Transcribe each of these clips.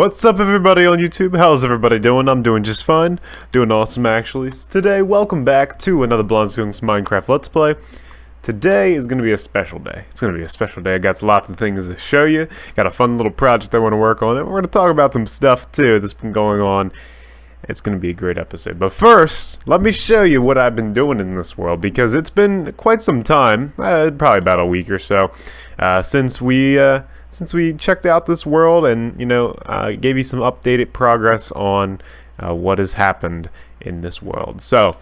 What's up, everybody on YouTube? How's everybody doing? I'm doing just fine. Doing awesome, actually. Today, welcome back to another Blondskunk's Minecraft Let's Play. Today is going to be a special day. It's going to be a special day. I got lots of things to show you. Got a fun little project I want to work on. And we're going to talk about some stuff, too, that's been going on. It's going to be a great episode. But first, let me show you what I've been doing in this world. Because it's been quite some time, probably about a week or so, since we checked out this world and, gave you some updated progress on what has happened in this world. So,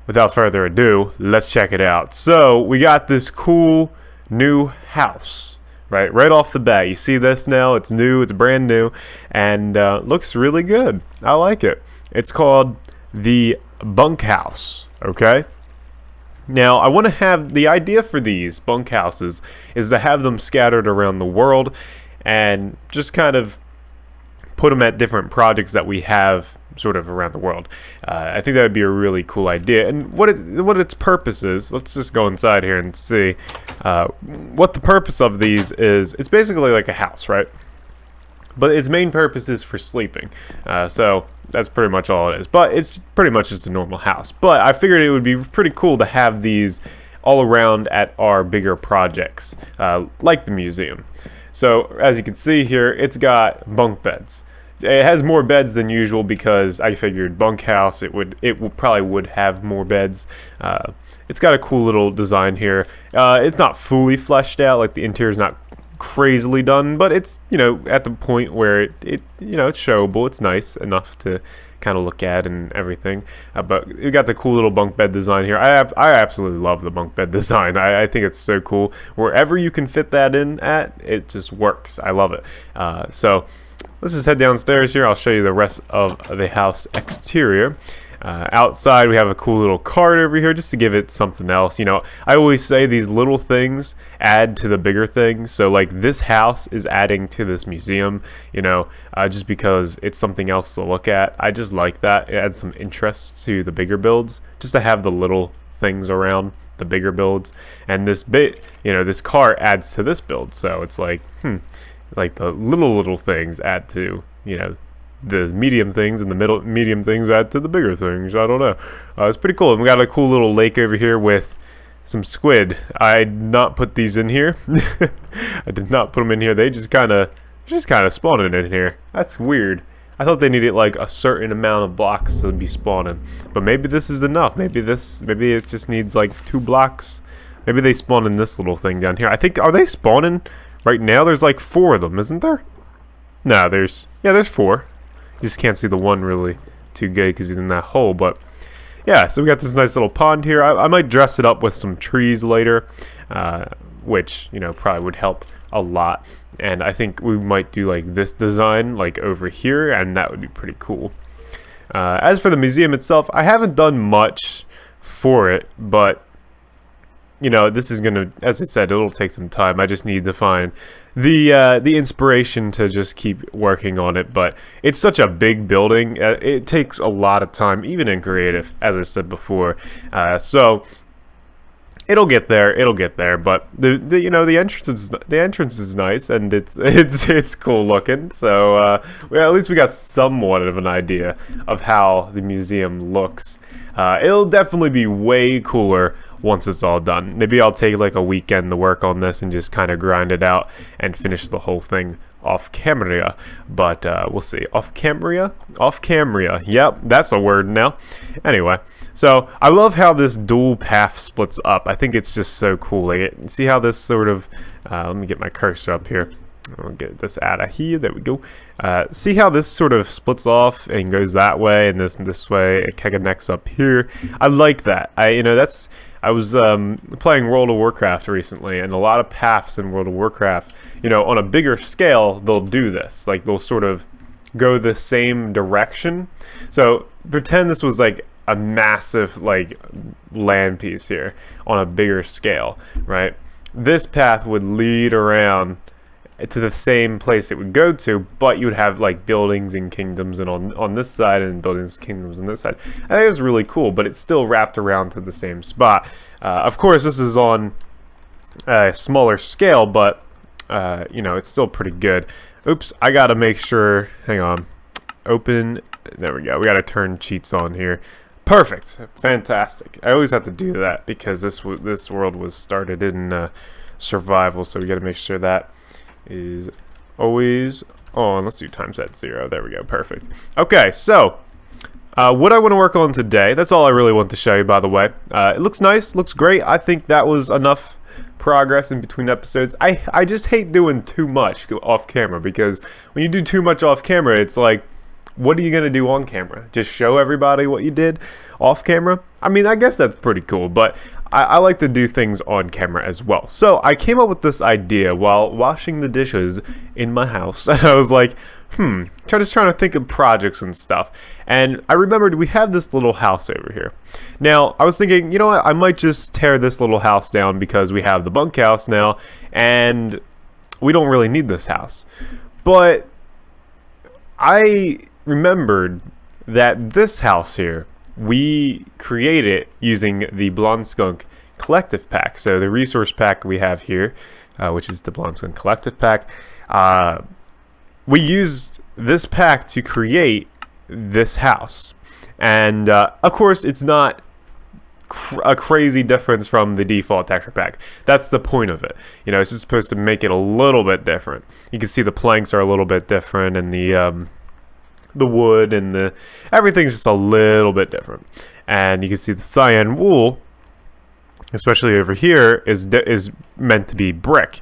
without further ado, let's check it out. So, we got this cool new house, right off the bat. You see this now? It's new, it's brand new, and looks really good. I like it. It's called the bunkhouse, okay? Now, I want to have, the idea for these bunkhouses is to have them scattered around the world and just kind of put them at different projects that we have sort of around the world. I think that would be a really cool idea. And what its purpose is, let's just go inside here and see what the purpose of these is. It's basically like a house, right? But its main purpose is for sleeping. So that's pretty much all it is. But it's pretty much just a normal house. But I figured it would be pretty cool to have these all around at our bigger projects, like the museum. So as you can see here, it's got bunk beds. It has more beds than usual because I figured bunkhouse it probably would have more beds. It's got a cool little design here. It's not fully fleshed out, like the interior's not crazily done, but it's at the point where it's showable. It's nice enough to kind of look at and everything, but you got the cool little bunk bed design here. I absolutely love the bunk bed design. I think it's so cool. Wherever you can fit that in at, it just works. I love it. So let's just head downstairs here. I'll show you the rest of the house exterior. Outside we have a cool little cart over here just to give it something else. I always say these little things add to the bigger things. So like this house is adding to this museum, just because it's something else to look at. I just like that. It adds some interest to the bigger builds, just to have the little things around the bigger builds. And this this cart adds to this build. So it's like, like the little things add to, the medium things, and the medium things add to the bigger things. I don't know. It's pretty cool. And we got a cool little lake over here with some squid. I did not put these in here. I did not put them in here. They just kind of spawning in here. That's weird. I thought they needed like a certain amount of blocks to be spawning, but maybe this is enough. Maybe it just needs like 2 blocks. Maybe they spawn in this little thing down here. I think, are they spawning right now? There's like 4 of them, isn't there? No, there's 4. You just can't see the one really too good because he's in that hole. But yeah, so we got this nice little pond here. I might dress it up with some trees later, which probably would help a lot. And I think we might do like this design like over here, and that would be pretty cool. As for the museum itself, I haven't done much for it, but this is gonna, as I said, it'll take some time. I just need to find the inspiration to just keep working on it. But it's such a big building. It takes a lot of time, even in creative, as I said before. So it'll get there. But the entrance is nice, and it's cool looking. So at least we got somewhat of an idea of how the museum looks. It'll definitely be way cooler once it's all done. Maybe I'll take like a weekend to work on this and just kind of grind it out and finish the whole thing off camera. But we'll see. Off camera. Yep, that's a word now. Anyway, so I love how this dual path splits up. I think it's just so cool. Like, see how this sort of let me get my cursor up here. I'll get this out of here. There we go. See how this sort of splits off and goes that way, and this way. It kind of connects up here. I like that. I was playing World of Warcraft recently, and a lot of paths in World of Warcraft, on a bigger scale, they'll do this. Like, they'll sort of go the same direction. So pretend this was like a massive like land piece here on a bigger scale, right? This path would lead around to the same place it would go to, but you would have like buildings and kingdoms and on this side, and buildings and kingdoms on this side. I think it's really cool, but it's still wrapped around to the same spot. Of course, this is on a smaller scale, but it's still pretty good. Oops, I gotta make sure. Hang on. Open. There we go. We gotta turn cheats on here. Perfect. Fantastic. I always have to do that because this world was started in survival, so we gotta make sure that is always on. Let's do times at 0. There we go. Perfect. Okay, so what I want to work on today, that's all I really want to show you, by the way. It looks nice, looks great. I think that was enough progress in between episodes. I just hate doing too much off camera, because when you do too much off camera, it's like, what are you going to do on camera? Just show everybody what you did off camera? I mean, I guess that's pretty cool, but I like to do things on camera as well. So I came up with this idea while washing the dishes in my house. I was like, just trying to think of projects and stuff. And I remembered we have this little house over here. Now, I was thinking, you know what? I might just tear this little house down because we have the bunkhouse now, and we don't really need this house. But I remembered that this house here, we created it using the Blondskunk collective pack. So the resource pack we have here, which is the Blondskunk collective pack, we used this pack to create this house. And of course, it's not a crazy difference from the default texture pack. That's the point of it. You know, it's just supposed to make it a little bit different. You can see the planks are a little bit different, and the wood and everything's just a little bit different. And you can see the cyan wool, especially over here, is meant to be brick.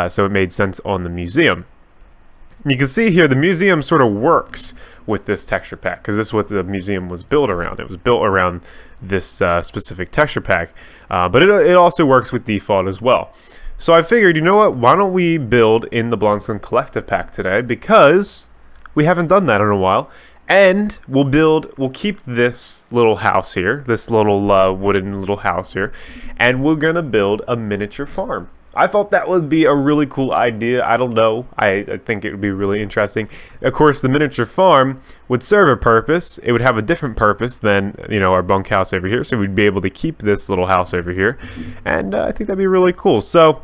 So it made sense on the museum. You can see here the museum sort of works with this texture pack, because this is what the museum was built around. It was built around this specific texture pack, but it also works with default as well. So I figured, you know what, why don't we build in the Blondskunk collective pack today, because we haven't done that in a while, and we'll keep this little house here, this little wooden little house here, and we're gonna build a miniature farm. I thought that would be a really cool idea. I don't know. I think it would be really interesting. Of course, the miniature farm would serve a purpose. It would have a different purpose than, you know, our bunkhouse over here. So we'd be able to keep this little house over here, and I think that'd be really cool. So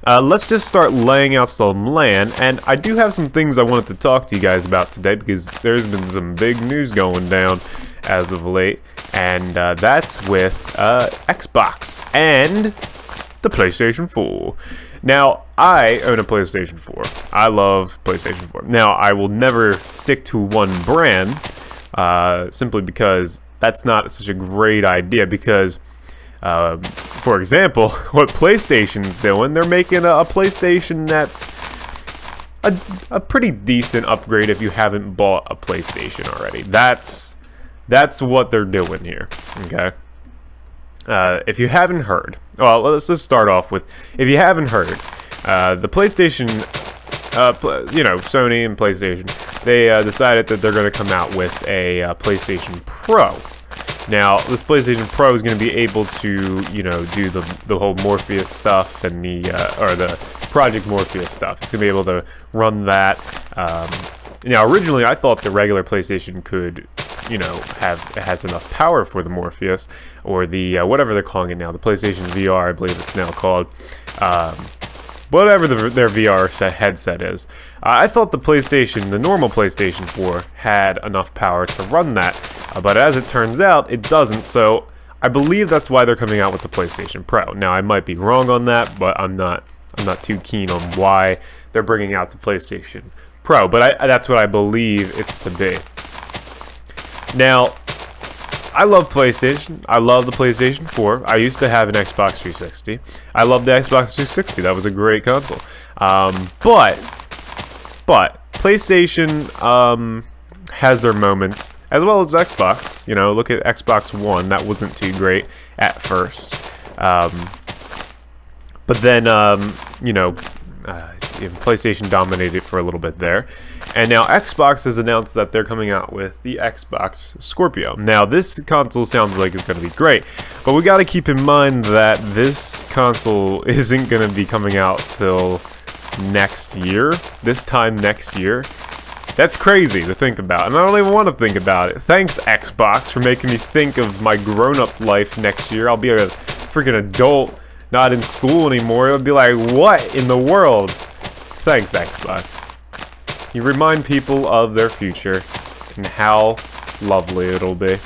let's just start laying out some land, and I do have some things I wanted to talk to you guys about today, because there's been some big news going down as of late, and that's with Xbox and the PlayStation 4. Now, I own a PlayStation 4. I love PlayStation 4. Now, I will never stick to one brand, simply because that's not such a great idea, because for example, what PlayStation's doing, they're making a PlayStation that's a pretty decent upgrade if you haven't bought a PlayStation already. That's what they're doing here, okay? If you haven't heard, well, let's just start off with, if you haven't heard, the PlayStation, you know, Sony and PlayStation, they decided that they're going to come out with a PlayStation Pro. Now, this PlayStation Pro is going to be able to, you know, do the whole Morpheus stuff and the Project Morpheus stuff. It's going to be able to run that. Now, originally, I thought the regular PlayStation could, you know, has enough power for the Morpheus, or the whatever they're calling it now, the PlayStation VR, I believe it's now called. Whatever their VR headset is. I thought the normal PlayStation 4 had enough power to run that, but as it turns out, it doesn't, so I believe that's why they're coming out with the PlayStation Pro. Now, I might be wrong on that, but I'm not too keen on why they're bringing out the PlayStation Pro, but that's what I believe it's to be. Now, I love PlayStation. I love the PlayStation 4. I used to have an Xbox 360. I love the Xbox 360. That was a great console. But PlayStation has their moments, as well as Xbox. You know, look at Xbox One. That wasn't too great at first. But then, you know, PlayStation dominated for a little bit there. And now Xbox has announced that they're coming out with the Xbox Scorpio. Now, this console sounds like it's going to be great, but we got to keep in mind that this console isn't going to be coming out till next year. This time next year. That's crazy to think about, and I don't even want to think about it. Thanks, Xbox, for making me think of my grown-up life next year. I'll be a freaking adult, not in school anymore. It'll be like, what in the world? Thanks, Xbox. You remind people of their future and how lovely it'll be.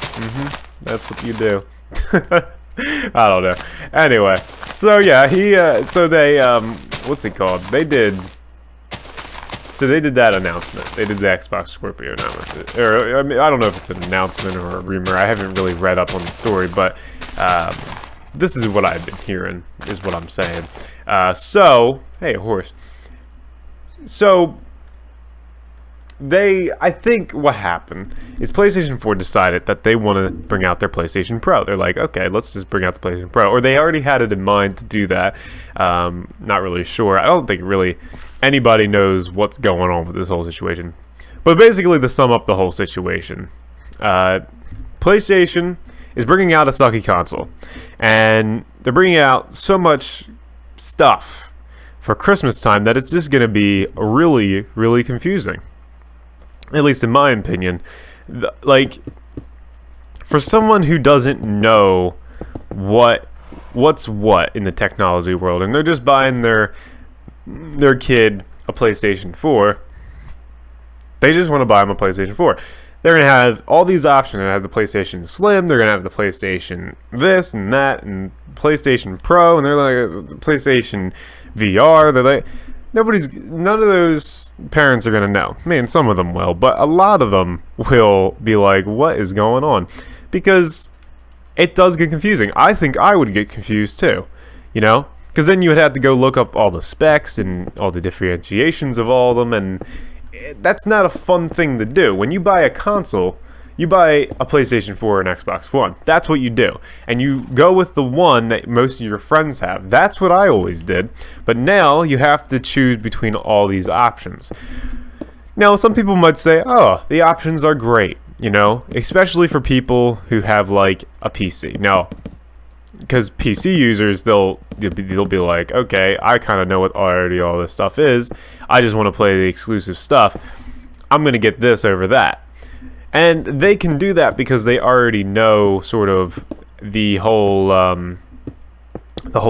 That's what you do. I don't know. Anyway, so yeah, so they, what's it called? They did that announcement. They did the Xbox Scorpio announcement. Or, I mean, I don't know if it's an announcement or a rumor. I haven't really read up on the story, but this is what I've been hearing, is what I'm saying. So, hey, a horse. So, I think what happened is PlayStation 4 decided that they want to bring out their PlayStation Pro. They're like, okay, let's just bring out the PlayStation Pro. Or they already had it in mind to do that. Not really sure. I don't think really anybody knows what's going on with this whole situation. But basically, to sum up the whole situation, PlayStation is bringing out a sucky console. And they're bringing out so much stuff for Christmas time that it's just going to be really, really confusing. At least in my opinion. Like, for someone who doesn't know what's what in the technology world, and they're just buying their kid a PlayStation 4, they just want to buy them a PlayStation 4. They're going to have all these options. They're going to have the PlayStation Slim, they're going to have the PlayStation this and that, and PlayStation Pro, and they're like PlayStation VR. They're like, none of those parents are going to know. I mean, some of them will, but a lot of them will be like, what is going on? Because it does get confusing. I think I would get confused too, you know? Because then you would have to go look up all the specs and all the differentiations of all of them, and that's not a fun thing to do. When you buy a console, you buy a PlayStation 4 and Xbox One. That's what you do. And you go with the one that most of your friends have. That's what I always did. But now you have to choose between all these options. Now, some people might say, oh, the options are great, you know, especially for people who have like a PC. Now, because PC users, they'll be like, okay, I kind of know what already all this stuff is. I just want to play the exclusive stuff. I'm going to get this over that. And they can do that because they already know sort of the whole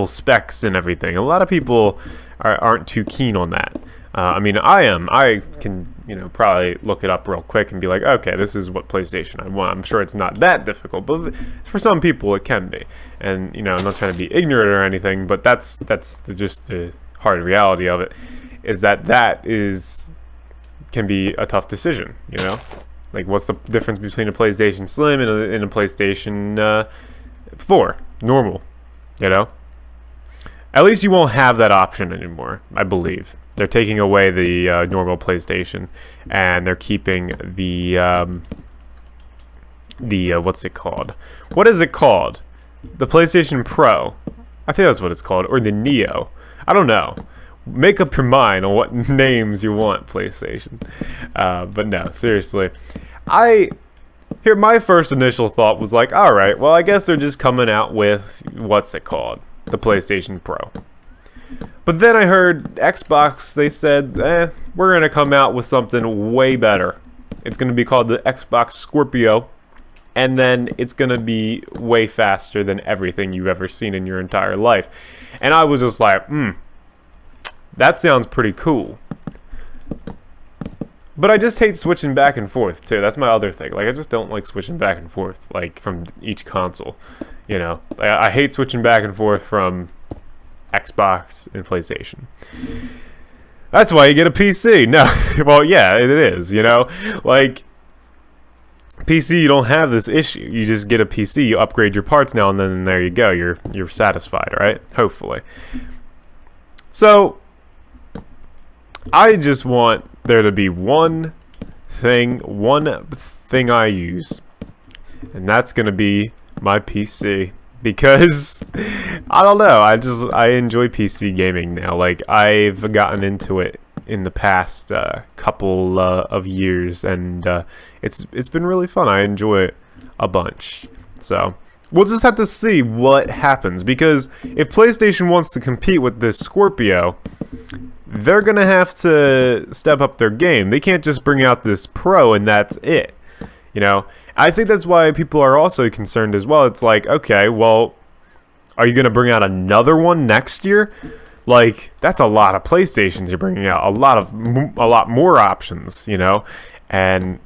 specs and everything. A lot of people aren't too keen on that. I mean, I am. I can, probably look it up real quick and be like, okay, this is what PlayStation I want. I'm sure it's not that difficult, but for some people it can be. And I'm not trying to be ignorant or anything, but that's just the hard reality of it. Is that can be a tough decision, Like, what's the difference between a PlayStation Slim and a PlayStation 4? Normal, At least you won't have that option anymore, I believe. They're taking away the normal PlayStation, and they're keeping the what's it called? What is it called? The PlayStation Pro. I think that's what it's called, or the Neo. I don't know. Make up your mind on what names you want, PlayStation. But no, seriously. My first initial thought was like, alright, well, I guess they're just coming out with, what's it called? The PlayStation Pro. But then I heard Xbox, they said, we're going to come out with something way better. It's going to be called the Xbox Scorpio. And then it's going to be way faster than everything you've ever seen in your entire life. And I was just like, that sounds pretty cool. But I just hate switching back and forth too. That's my other thing. Like, I just don't like switching back and forth, like, from each console. I hate switching back and forth from Xbox and PlayStation. That's why you get a PC. No, well, yeah, it is. Like, PC, you don't have this issue. You just get a PC, you upgrade your parts now, and then there you go. You're satisfied, right? Hopefully. So, I just want there to be one thing I use, and that's gonna be my PC, because I don't know, I enjoy PC gaming now. Like, I've gotten into it in the past couple of years, and it's been really fun. I enjoy it a bunch. So we'll just have to see what happens, because if PlayStation wants to compete with this Scorpio, they're going to have to step up their game. They can't just bring out this Pro and that's it. I think that's why people are also concerned as well. It's like, okay, well, are you going to bring out another one next year? Like, that's a lot of PlayStations you're bringing out, a lot more options, you know, and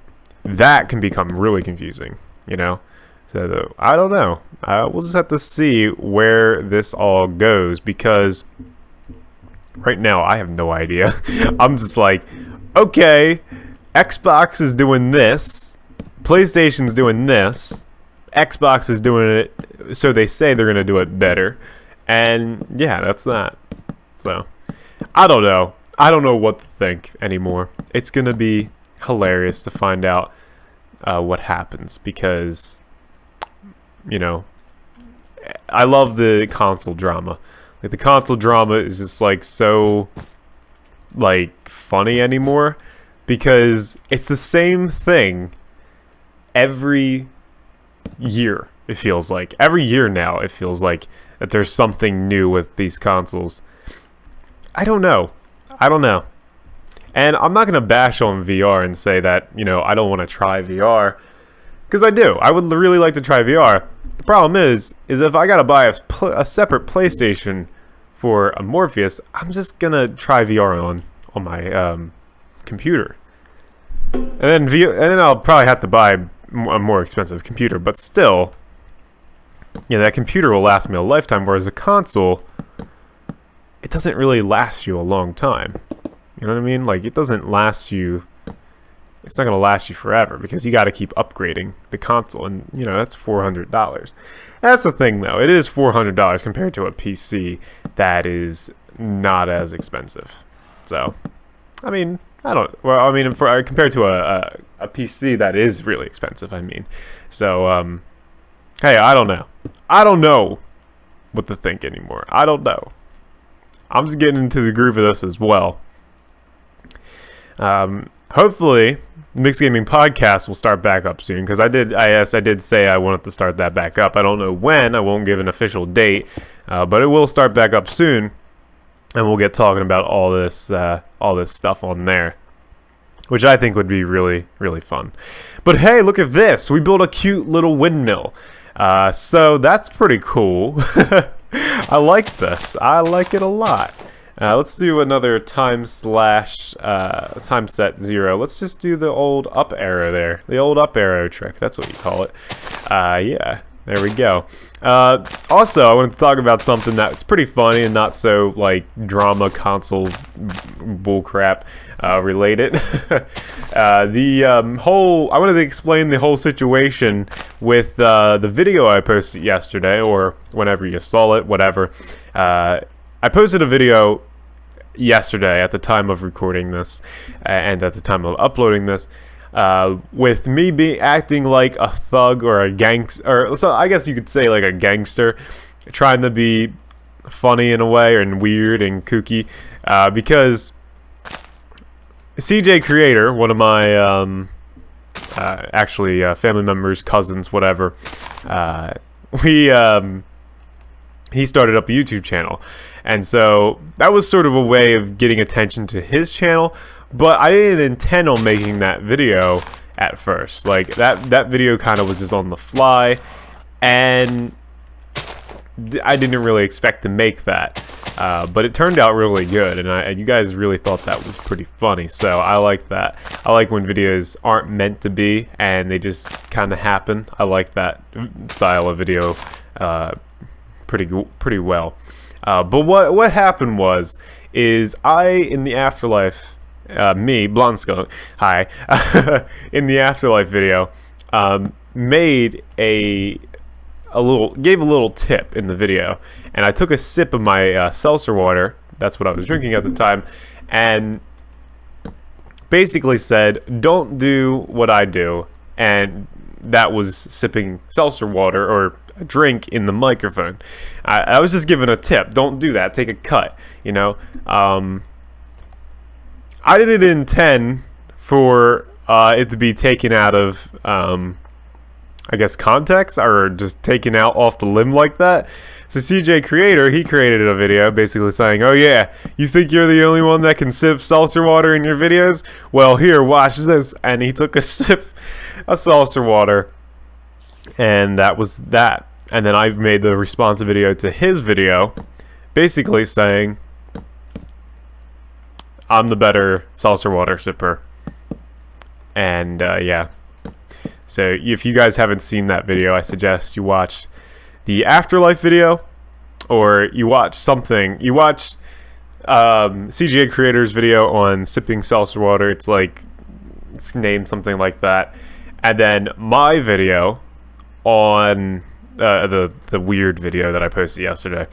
that can become really confusing, you know. So I don't know. We'll just have to see where this all goes, because right now I have no idea. I'm just like, okay, Xbox is doing this, PlayStation's doing this, Xbox is doing it, so they say they're gonna do it better, and yeah, that's that. So I don't know. I don't know what to think anymore. It's gonna be hilarious to find out what happens, because, you know, I love the console drama. Like, the console drama is just like so like funny anymore, because it's the same thing every year. It feels like every year now. It feels like that there's something new with these consoles. I don't know. And I'm not gonna bash on VR and say that, you know, I don't want to try VR, because I do. I would really like to try VR. The problem is if I gotta buy a separate PlayStation for a Morpheus, I'm just gonna try VR on my computer, and then I'll probably have to buy a more expensive computer. But still, yeah, that computer will last me a lifetime, whereas a console, it doesn't really last you a long time. You know what I mean? Like, it doesn't last you. It's not gonna last you forever, because you got to keep upgrading the console, and you know that's $400. That's the thing, though. It is $400 compared to a PC that is not as expensive. So, I mean, compared to a PC that is really expensive. I mean, so hey, I don't know. I don't know what to think anymore. I don't know. I'm just getting into the groove of this as well. Hopefully, Mixed Gaming Podcast will start back up soon, because I did say I wanted to start that back up. I don't know when. I won't give an official date, but it will start back up soon, and we'll get talking about all this stuff on there, which I think would be really, really fun. But hey, look at this! We built a cute little windmill, so that's pretty cool. I like this. I like it a lot. Let's do another time set 0. Let's just do the old up arrow there. The old up arrow trick. That's what you call it. Yeah, there we go. Also, I wanted to talk about something that's pretty funny and not so, like, drama console bullcrap related. I wanted to explain the whole situation with the video I posted yesterday, or whenever you saw it, whatever. I posted a video yesterday at the time of recording this, and at the time of uploading this, with me acting like a thug or a gangster, or so I guess you could say like a gangster, trying to be funny in a way, and weird and kooky, because CJ Creator, one of my actually family members, cousins, whatever, he started up a YouTube channel, and so that was sort of a way of getting attention to his channel. But I didn't intend on making that video at first. Like, that video kind of was just on the fly, and I didn't really expect to make that. But it turned out really good, and you guys really thought that was pretty funny. So I like that. I like when videos aren't meant to be and they just kind of happen. I like that style of video pretty well. But what happened is I, in the afterlife, me, Blondskunk, hi, in the afterlife video, gave a little tip in the video, and I took a sip of my seltzer water. That's what I was drinking at the time, and basically said, don't do what I do, and that was sipping seltzer water or a drink in the microphone. I was just giving a tip. Don't do that. Take a cut, you know. I didn't intend for it to be taken out of, I guess, context, or just taken out off the limb like that. So CJ Creator, he created a video basically saying, oh yeah, you think you're the only one that can sip seltzer water in your videos? Well, here, watch this. And he took a sip of seltzer water, and that was that. And then I made the response video to his video, basically saying, I'm the better seltzer water sipper. And yeah. So if you guys haven't seen that video, I suggest you watch the Afterlife video, or you watch something. You watch CGA Creator's video on sipping seltzer water. It's named something like that. And then my video on the weird video that I posted yesterday.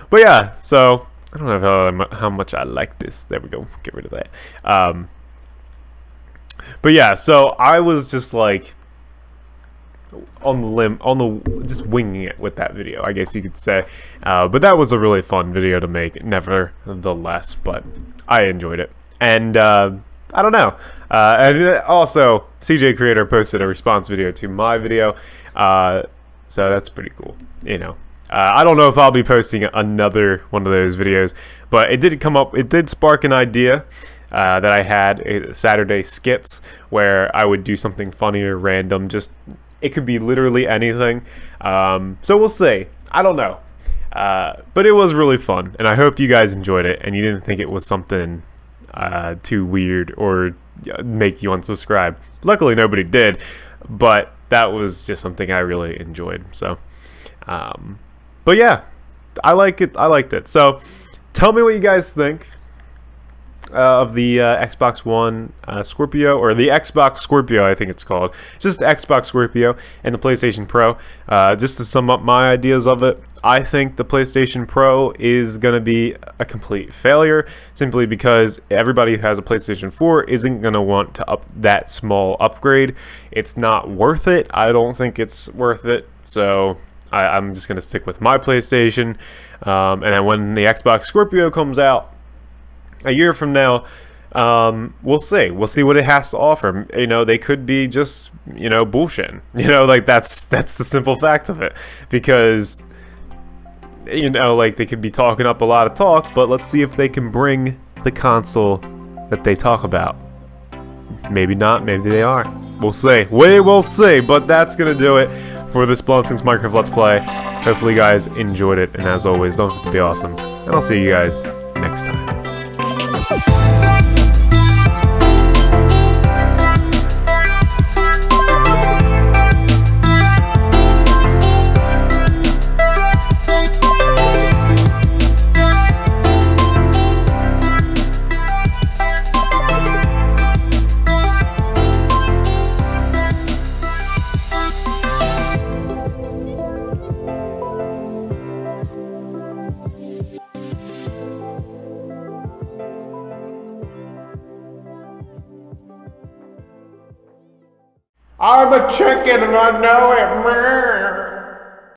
But yeah, so I don't know how much I like this. There we go. Get rid of that. But yeah, so I was just like on the limb, just winging it with that video, I guess you could say. But that was a really fun video to make, nevertheless. But I enjoyed it, and I don't know. And also, CJ Creator posted a response video to my video, so that's pretty cool. You know, I don't know if I'll be posting another one of those videos, but it did come up. It did spark an idea. That I had Saturday skits where I would do something funny or random. Just it could be literally anything. So we'll see. I don't know. But it was really fun, and I hope you guys enjoyed it and you didn't think it was something too weird or make you unsubscribe. Luckily, nobody did, but that was just something I really enjoyed. So, but yeah, I like it. I liked it. So, tell me what you guys think of the Xbox One Scorpio, or the Xbox Scorpio, I think it's called. It's just Xbox Scorpio and the PlayStation Pro. Just to sum up my ideas of it, I think the PlayStation Pro is going to be a complete failure, simply because everybody who has a PlayStation 4 isn't going to want to up that small upgrade. It's not worth it. I don't think it's worth it. So I'm just going to stick with my PlayStation. And then when the Xbox Scorpio comes out a year from now, we'll see. We'll see what it has to offer. You know, they could be just, you know, bullshit. You know, like that's the simple fact of it. Because, you know, like they could be talking up a lot of talk, but let's see if they can bring the console that they talk about. Maybe not. Maybe they are. We'll see. We will see. But that's gonna do it for this Blondskunk Minecraft Let's Play. Hopefully, you guys enjoyed it. And as always, don't forget to be awesome. And I'll see you guys next time. I'm a chicken and I know it, man.